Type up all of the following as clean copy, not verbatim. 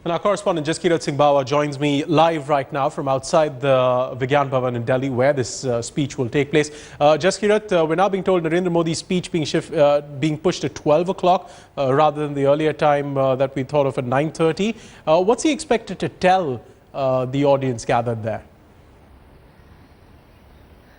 And our correspondent Jaskirat Singh Bawa joins me live right now from outside the Vigyan Bhavan in Delhi, where this speech will take place. Jaskirat, we're now being told Narendra Modi's speech being pushed to 12 o'clock rather than the earlier time that we thought of at 9:30. What's he expected to tell the audience gathered there?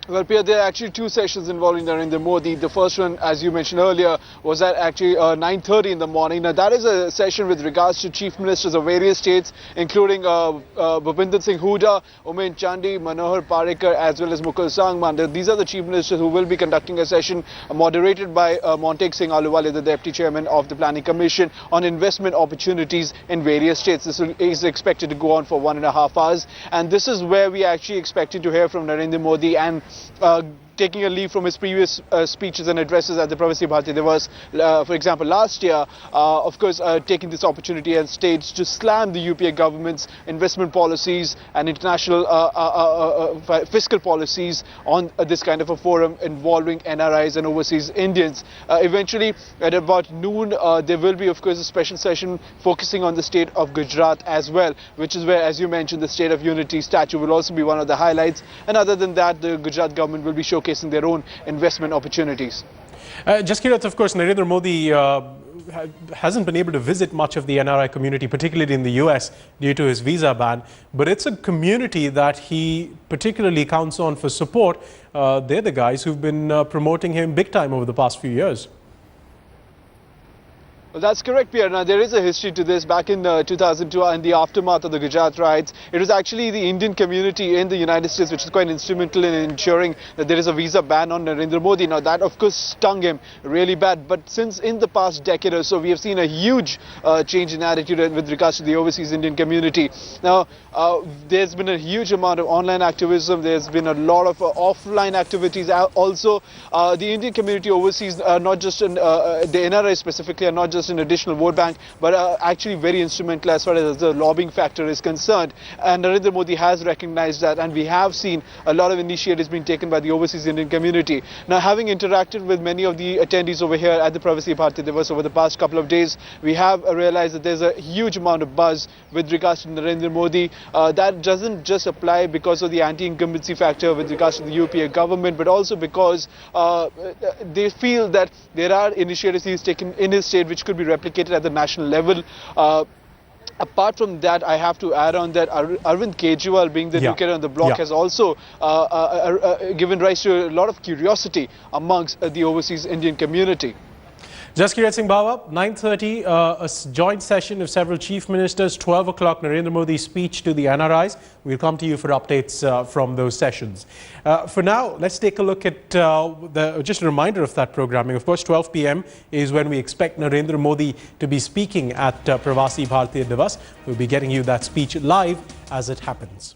Well, Pierre, there are actually two sessions involving Narendra Modi. The first one, as you mentioned earlier, was at actually 9:30 in the morning. Now, that is a session with regards to chief ministers of various states, including Bhupinder Singh Hooda, Oommen Chandy, Manohar Parrikar, as well as Mukul Sangma. These are the chief ministers who will be conducting a session moderated by Montek Singh Ahluwalia, the deputy chairman of the Planning Commission, on investment opportunities in various states. This is expected to go on for 1.5 hours. And this is where we are actually expecting to hear from Narendra Modi and taking a leave from his previous speeches and addresses at the Pravasi Bharatiya Divas, for example, last year, of course, taking this opportunity and stage to slam the UPA government's investment policies and international fiscal policies on this kind of a forum involving NRIs and overseas Indians. Eventually, at about noon, there will be, of course, a special session focusing on the state of Gujarat as well, which is where, as you mentioned, the State of Unity statue will also be one of the highlights. And other than that, the Gujarat government will be showcasing their own investment opportunities. Jaskirat, of course, Narendra Modi hasn't been able to visit much of the NRI community, particularly in the US, due to his visa ban. But it's a community that he particularly counts on for support. They're the guys who've been promoting him big time over the past few years. Well, that's correct, Pierre. Now, there is a history to this. Back in 2002, in the aftermath of the Gujarat riots, it was actually the Indian community in the United States which is quite instrumental in ensuring that there is a visa ban on Narendra Modi. Now, that, of course, stung him really bad. But since in the past decade or so, we have seen a huge change in attitude with regards to the overseas Indian community. Now, there's been a huge amount of online activism. There's been a lot of offline activities. Also, the Indian community overseas, not just in the NRI specifically, are not just an additional vote bank, but actually very instrumental as far as the lobbying factor is concerned. And Narendra Modi has recognized that, and we have seen a lot of initiatives being taken by the overseas Indian community. Now, having interacted with many of the attendees over here at the Pravasi Bharatiya Divas over the past couple of days, we have realized that there's a huge amount of buzz with regards to Narendra Modi. That doesn't just apply because of the anti-incumbency factor with regards to the UPA government, but also because they feel that there are initiatives he's taken in his state which could be replicated at the national level. Apart from that, I have to add on that Arvind Kejriwal, being the new kid on the block, has also given rise to a lot of curiosity amongst the overseas Indian community. Jaskirat Singh Bawa, 9:30, a joint session of several chief ministers, 12 o'clock, Narendra Modi's speech to the NRIs. We'll come to you for updates from those sessions. For now, let's take a look at just a reminder of that programming. Of course, 12 p.m. is when we expect Narendra Modi to be speaking at Pravasi Bharatiya Divas. We'll be getting you that speech live as it happens.